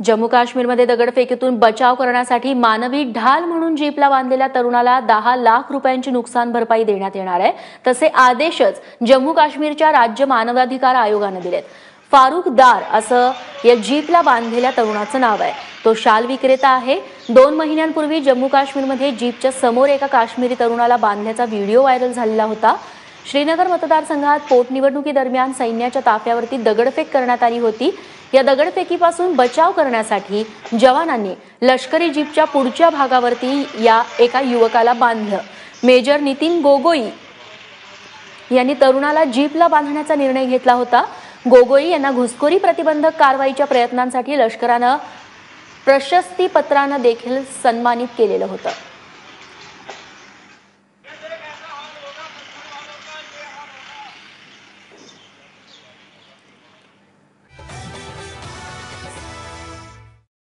जम्मू काश्मीरमध्ये दगडफेकीतून बचाव करण्यासाठी मानवी ढाल म्हणून जीपला बांधलेल्या तरुणाला 10 लाख रुपयांची नुकसान भरपाई देण्यात येणार आहे। तसे आदेशच जम्मू काश्मीरच्या राज्य मानवाधिकार आयोगाने दिलेत। फारुख दार असं या जीपला बांधलेल्या तरुणाचं नाव आहे। तो शाल विक्रेता आहे। 2 महिन्यांपूर्वी जम्मू काश्मीरमध्ये जीपच्या समोर एका काश्मीरी तरुणाला बांधल्याचा व्हिडिओ व्हायरल झालेला होता। श्रीनगर मतदारसंघात पोटनिवडणुकीदरम्यान सैन्याच्या ताफ्यावरती दगडफेक करण्यात आली होती। या दगडफेकीपासून बचाव करण्यासाठी जवानांनी लष्करी जीपच्या पुढच्या भागावरती या एका युवकाला बांधलं। मेजर नितीन गोगोई यांनी तरुणाला जीपला बांधण्याचा निर्णय घेतला होता। गोगोई यांना घुसखोरी प्रतिबंधक कारवाईच्या प्रयत्नांसाठी लष्करानं प्रशस्ती पत्रानं देखील सन्मानित केलेलं होतं।